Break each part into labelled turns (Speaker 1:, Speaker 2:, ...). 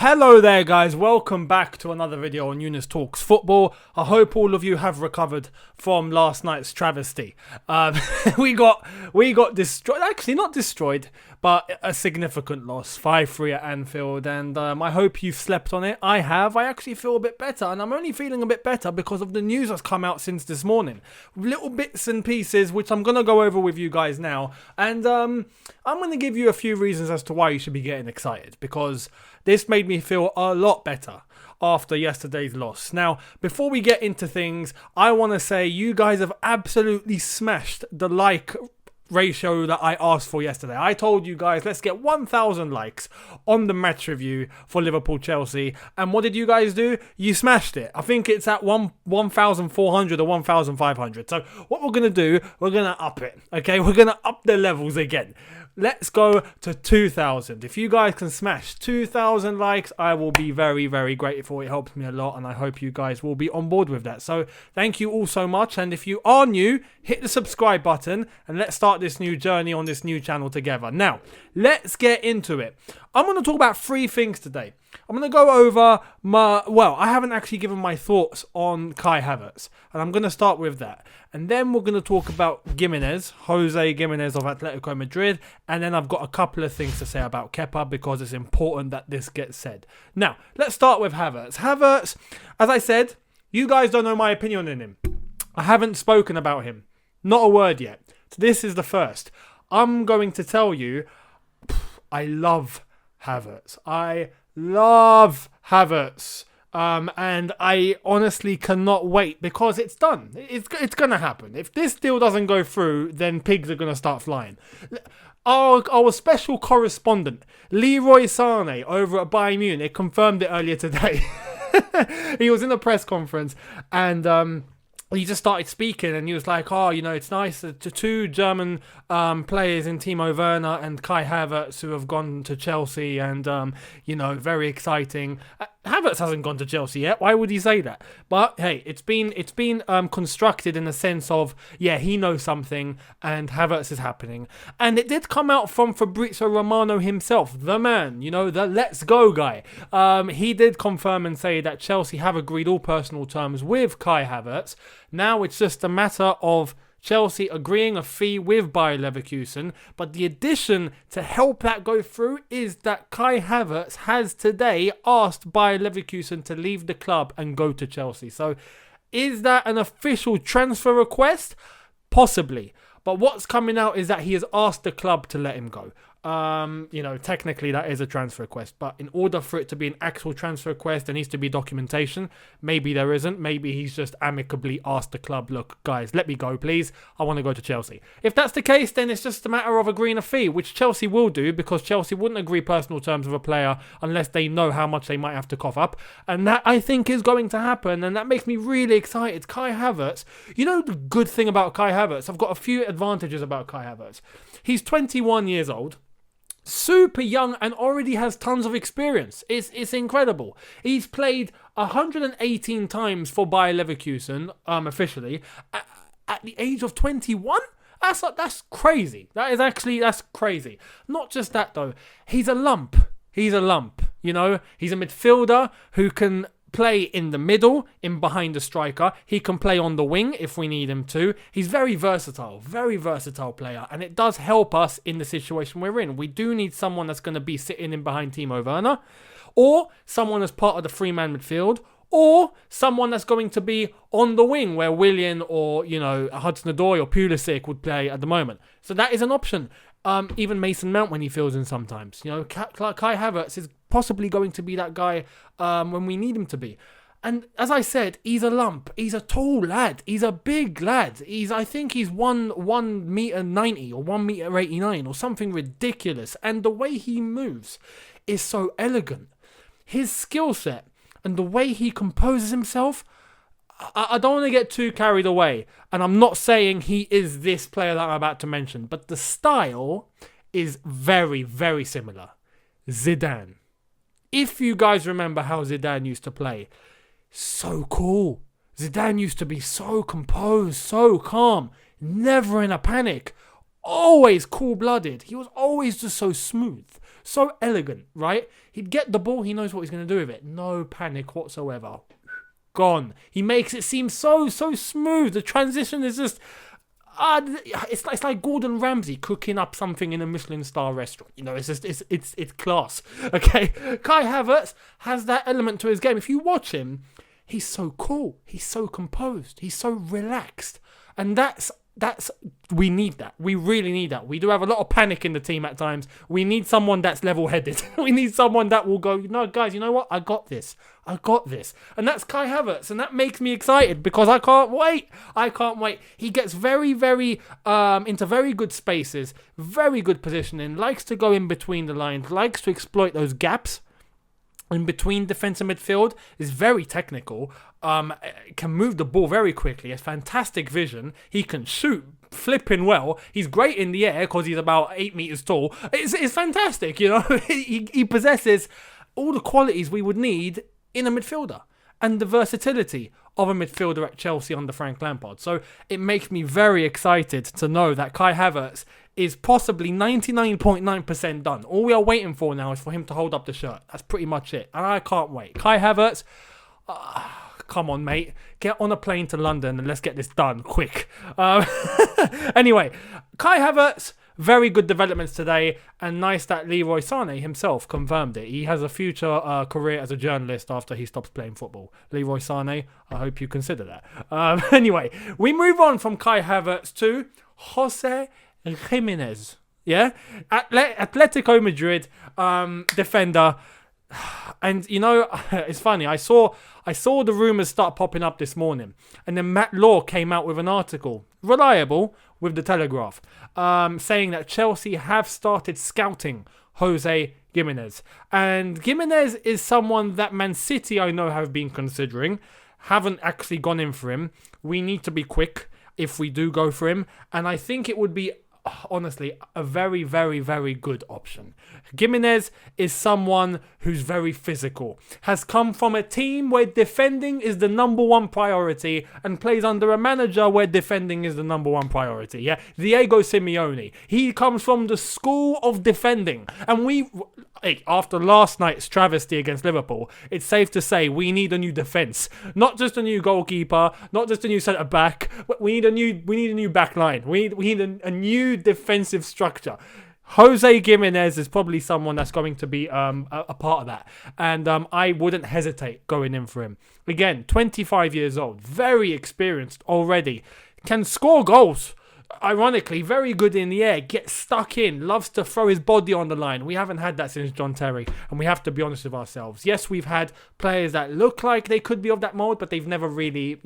Speaker 1: Hello there guys, welcome back to another video on Younes Talks Football. I hope all of you have recovered from last night's travesty. We got destroyed, actually not destroyed, but a significant loss, 5-3 at Anfield, and I hope you've slept on it. I have. I actually feel a bit better, and I'm only feeling a bit better because of the news that's come out since this morning. Little bits and pieces, which I'm going to go over with you guys now, and I'm going to give you a few reasons as to why you should be getting excited, because this made me feel a lot better after yesterday's loss. Now, before we get into things, I want to say you guys have absolutely smashed the like ratio that I asked for yesterday. I told you guys, let's get 1,000 likes on the match review for Liverpool-Chelsea. And what did you guys do? You smashed it. I think it's at 1,400 or 1,500. So what we're going to do, we're going to up it. Okay, we're going to up the levels again. Let's go to 2,000. If you guys can smash 2,000 likes, I will be very, very grateful. It helps me a lot, and I hope you guys will be on board with that. So thank you all so much. And if you are new, hit the subscribe button, and let's start this new journey on this new channel together. Now, let's get into it. I'm going to talk about 3 things today. I'm going to go over I haven't actually given my thoughts on Kai Havertz, and I'm going to start with that. And then we're going to talk about Gimenez, Jose Gimenez of Atletico Madrid, and then I've got a couple of things to say about Kepa because it's important that this gets said. Now, let's start with Havertz. Havertz, as I said, you guys don't know my opinion on him. I haven't spoken about him. Not a word yet. So this is the first. I'm going to tell you, I love Havertz. I love Havertz. And I honestly cannot wait because it's done. It's going to happen. If this deal doesn't go through, then pigs are going to start flying. Our special correspondent, Leroy Sane, over at Bayern Munich, confirmed it earlier today. He was in a press conference and he just started speaking and he was like, it's nice to 2 German players in Timo Werner and Kai Havertz who have gone to Chelsea and, very exciting. Havertz hasn't gone to Chelsea yet. Why would he say that? But hey, it's been constructed in the sense of, he knows something and Havertz is happening. And it did come out from Fabrizio Romano himself, the man, the let's go guy. He did confirm and say that Chelsea have agreed all personal terms with Kai Havertz. Now it's just a matter of Chelsea agreeing a fee with Bayer Leverkusen, but the addition to help that go through is that Kai Havertz has today asked Bayer Leverkusen to leave the club and go to Chelsea. So is that an official transfer request? Possibly. But what's coming out is that he has asked the club to let him go. Technically that is a transfer request, but in order for it to be an actual transfer request, there needs to be documentation. Maybe there isn't. Maybe he's just amicably asked the club, look, guys, let me go, please. I want to go to Chelsea. If that's the case, then it's just a matter of agreeing a fee, which Chelsea will do because Chelsea wouldn't agree personal terms with a player unless they know how much they might have to cough up. And that, I think, is going to happen, and that makes me really excited. Kai Havertz, the good thing about Kai Havertz, I've got a few advantages about Kai Havertz. He's 21 years old. Super young and already has tons of experience. It's incredible. He's played 118 times for Bayer Leverkusen, officially, at the age of 21. That's crazy. That's crazy. Not just that though. He's a lump. He's a midfielder who can play in the middle, in behind the striker. He can play on the wing if we need him to. He's very versatile player, and it does help us in the situation we're in. We do need someone that's going to be sitting in behind Timo Werner, or someone as part of the 3-man midfield, or someone that's going to be on the wing where Willian or, Hudson-Odoi or Pulisic would play at the moment. So that is an option. Even Mason Mount when he fills in sometimes. Kai Havertz is possibly going to be that guy when we need him to be. And as I said, he's a lump. He's a tall lad. He's a big lad. I think he's 1 meter 90 or 1 meter 89 or something ridiculous. And the way he moves is so elegant. His skill set and the way he composes himself, I don't want to get too carried away, and I'm not saying he is this player that I'm about to mention, but the style is very, very similar. Zidane. If you guys remember how Zidane used to play, so cool. Zidane used to be so composed, so calm, never in a panic, always cool-blooded. He was always just so smooth, So elegant, right? He'd get the ball, he knows what he's going to do with it. No panic whatsoever. Gone. He makes it seem so smooth. The transition is just... it's like Gordon Ramsay cooking up something in a Michelin star restaurant. You know, it's class. Okay, Kai Havertz has that element to his game. If you watch him, he's so cool. He's so composed. He's so relaxed, and that's we need that. We really need that. We do have a lot of panic in the team at times. We need someone that's level-headed. We need someone that will go, no, guys, you know what? I got this. And that's Kai Havertz. And that makes me excited because I can't wait. He gets very, very into very good spaces, very good positioning, likes to go in between the lines, likes to exploit those gaps in between defence and midfield, is very technical, can move the ball very quickly, has fantastic vision, he can shoot flipping well, he's great in the air because he's about 8 meters tall. It's fantastic, you know. he possesses all the qualities we would need in a midfielder and the versatility of a midfielder at Chelsea under Frank Lampard. So it makes me very excited to know that Kai Havertz is possibly 99.9% done. All we are waiting for now is for him to hold up the shirt. That's pretty much it. And I can't wait. Kai Havertz, come on, mate. Get on a plane to London and let's get this done quick. Anyway, Kai Havertz, very good developments today, and nice that Leroy Sané himself confirmed it. He has a future career as a journalist after he stops playing football. Leroy Sané, I hope you consider that. Anyway, we move on from Kai Havertz to Jose Gimenez. Yeah? Atletico Madrid defender. And, you know, it's funny. I saw the rumours start popping up this morning. And then Matt Law came out with an article, reliable, with the Telegraph, saying that Chelsea have started scouting Jose Gimenez. And Gimenez is someone that Man City, I know, have been considering. Haven't actually gone in for him. We need to be quick if we do go for him. And I think it would be, honestly, a very, very, very good option. Gimenez is someone who's very physical, has come from a team where defending is the number one priority and plays under a manager where defending is the number one priority. Yeah, Diego Simeone. He comes from the school of defending. And after last night's travesty against Liverpool, it's safe to say we need a new defence. Not just a new goalkeeper, not just a new centre back, but we need a new back line. We need a new defensive structure. Jose Gimenez is probably someone that's going to be a part of that. And I wouldn't hesitate going in for him. Again, 25 years old, very experienced already, can score goals. Ironically, very good in the air, gets stuck in, loves to throw his body on the line. We haven't had that since John Terry, and we have to be honest with ourselves. Yes, we've had players that look like they could be of that mould, but they've never really,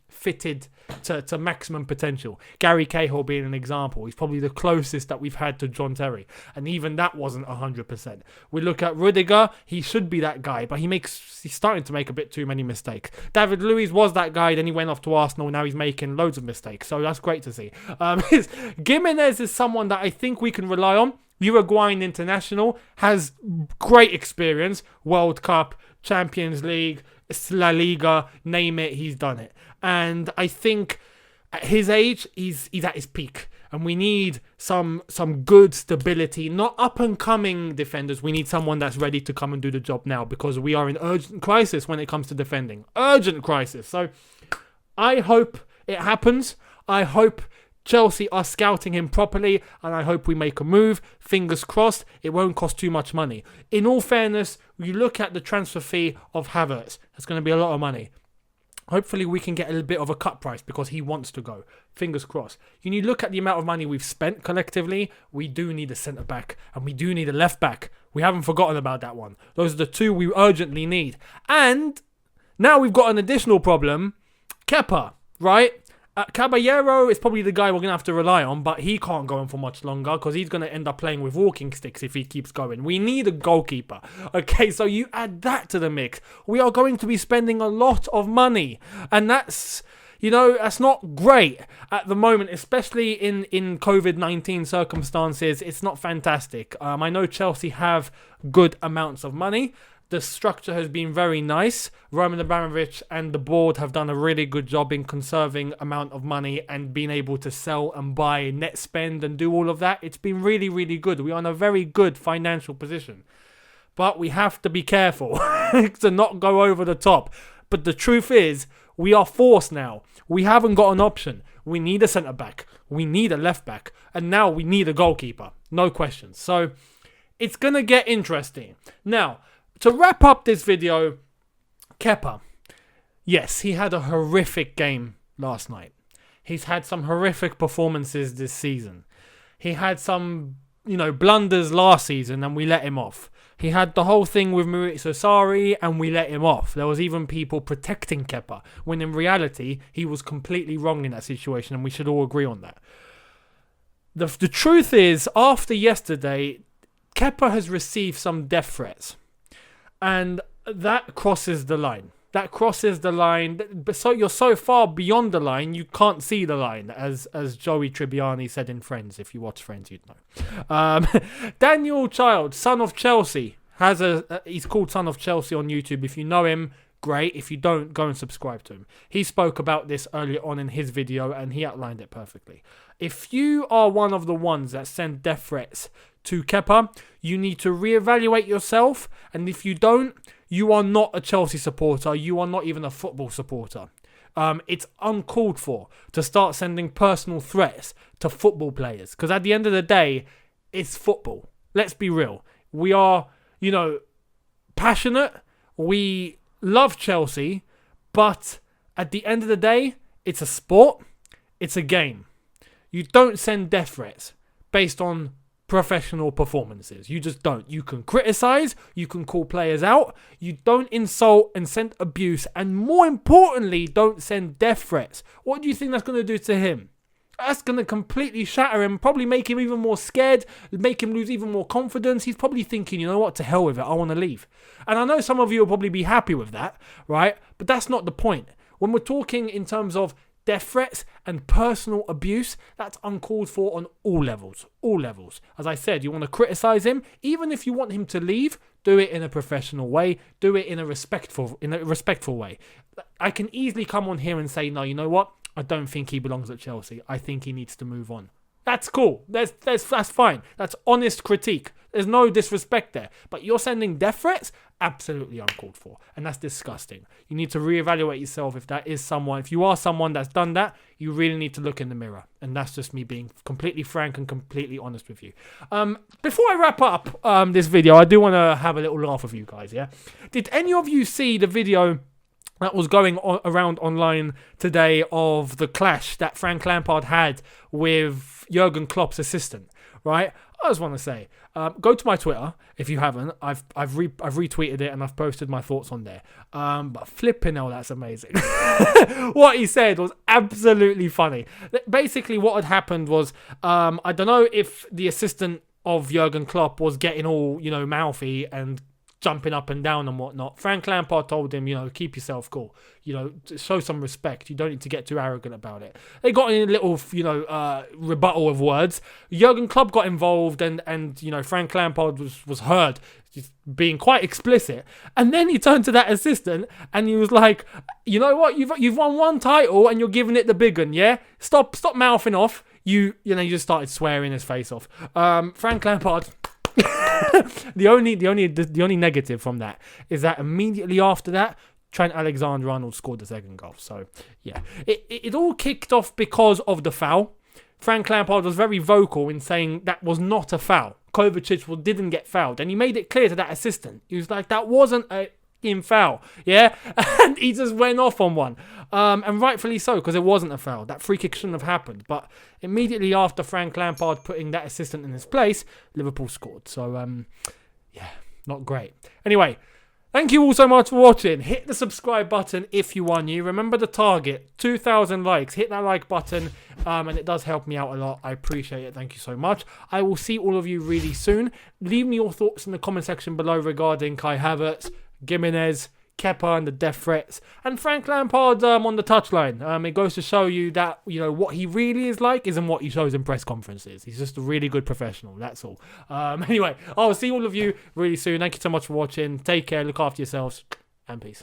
Speaker 1: fitted to maximum potential. Gary Cahill being an example. He's probably the closest that we've had to John Terry, and even that wasn't 100%. We look at Rudiger, he should be that guy, but he's starting to make a bit too many mistakes. David Luiz was that guy, then he went off to Arsenal, now he's making loads of mistakes, so that's great to see. Gimenez is someone that I think we can rely on. Uruguayan international, has great experience, World Cup, Champions League, La Liga, name it, he's done it. And I think at his age, he's at his peak. And we need some good stability, not up-and-coming defenders. We need someone that's ready to come and do the job now, because we are in urgent crisis when it comes to defending. Urgent crisis. So I hope it happens. I hope Chelsea are scouting him properly, and I hope we make a move. Fingers crossed, it won't cost too much money. In all fairness, you look at the transfer fee of Havertz. That's going to be a lot of money. Hopefully we can get a little bit of a cut price because he wants to go. Fingers crossed. You look at the amount of money we've spent collectively, we do need a centre-back and we do need a left-back. We haven't forgotten about that one. Those are the two we urgently need. And now we've got an additional problem. Kepa, right? Caballero is probably the guy we're going to have to rely on, but he can't go on for much longer because he's going to end up playing with walking sticks if he keeps going. We need a goalkeeper. Okay, so you add that to the mix. We are going to be spending a lot of money, and that's not great at the moment, especially in COVID-19 circumstances. It's not fantastic. I know Chelsea have good amounts of money. The structure has been very nice. Roman Abramovich and the board have done a really good job in conserving amount of money and being able to sell and buy, net spend and do all of that. It's been really, really good. We are in a very good financial position. But we have to be careful to not go over the top. But the truth is, we are forced now. We haven't got an option. We need a centre-back. We need a left-back. And now we need a goalkeeper. No questions. So it's going to get interesting. Now, to wrap up this video, Kepa. Yes, he had a horrific game last night. He's had some horrific performances this season. He had some, blunders last season and we let him off. He had the whole thing with Maurizio Sarri and we let him off. There was even people protecting Kepa, when in reality, he was completely wrong in that situation and we should all agree on that. The truth is, after yesterday, Kepa has received some death threats. And that crosses the line. That crosses the line. But so you're so far beyond the line, you can't see the line, as Joey Tribbiani said in Friends. If you watch Friends, you'd know. Daniel Child, son of Chelsea, he's called Son of Chelsea on YouTube. If you know him, great. If you don't, go and subscribe to him. He spoke about this earlier on in his video, and he outlined it perfectly. If you are one of the ones that send death threats to Kepa, you need to reevaluate yourself, and if you don't, you are not a Chelsea supporter. You are not even a football supporter. It's uncalled for to start sending personal threats to football players, because at the end of the day, it's football. Let's be real. We are, passionate. We love Chelsea, but at the end of the day, it's a sport. It's a game. You don't send death threats based on professional performances. You just don't. You can criticize, you can call players out, you don't insult and send abuse, and more importantly, don't send death threats. What do you think that's going to do to him? That's going to completely shatter him, probably make him even more scared, make him lose even more confidence. He's probably thinking, you know what, to hell with it, I want to leave. And I know some of you will probably be happy with that, right? But that's not the point. When we're talking in terms of death threats and personal abuse, that's uncalled for on all levels. All levels. As I said, you want to criticize him, even if you want him to leave, do it in a professional way, do it in a respectful way. I can easily come on here and say, no, you know what? I don't think he belongs at Chelsea. I think he needs to move on. That's cool. That's fine. That's honest critique. There's no disrespect there. But you're sending death threats? Absolutely uncalled for. And that's disgusting. You need to reevaluate yourself if you are someone that's done that, you really need to look in the mirror. And that's just me being completely frank and completely honest with you. Before I wrap up this video, I do want to have a little laugh with you guys, yeah? Did any of you see the video that was going around online today of the clash that Frank Lampard had with Jurgen Klopp's assistant, right? I just want to say, go to my Twitter if you haven't. I've retweeted it and I've posted my thoughts on there. But flipping hell, that's amazing. What he said was absolutely funny. Basically, what had happened was, I don't know if the assistant of Jurgen Klopp was getting all, mouthy and jumping up and down and whatnot. Frank Lampard told him, keep yourself cool. Show some respect. You don't need to get too arrogant about it. They got in a little, rebuttal of words. Jurgen Klopp got involved and Frank Lampard was heard just being quite explicit. And then he turned to that assistant and he was like, you know what? You've won one title and you're giving it the big one, yeah? Stop mouthing off. You just started swearing his face off. Frank Lampard... the only negative from that is that immediately after that, Trent Alexander-Arnold scored the second goal. So yeah, it all kicked off because of the foul. Frank Lampard was very vocal in saying that was not a foul. Kovacic didn't get fouled, and he made it clear to that assistant. He was like, that wasn't a foul, yeah? And he just went off on one. And rightfully so, because it wasn't a foul. That free kick shouldn't have happened. But immediately after Frank Lampard putting that assistant in his place, Liverpool scored. So, yeah, not great. Anyway, thank you all so much for watching. Hit the subscribe button if you are new. Remember the target, 2,000 likes. Hit that like button, and it does help me out a lot. I appreciate it. Thank you so much. I will see all of you really soon. Leave me your thoughts in the comment section below regarding Kai Havertz, Gimenez, Kepa and the death threats, and Frank Lampard on the touchline. It goes to show you that, what he really is like isn't what he shows in press conferences. He's just a really good professional, that's all. Anyway, I'll see all of you really soon. Thank you so much for watching. Take care, look after yourselves, and peace.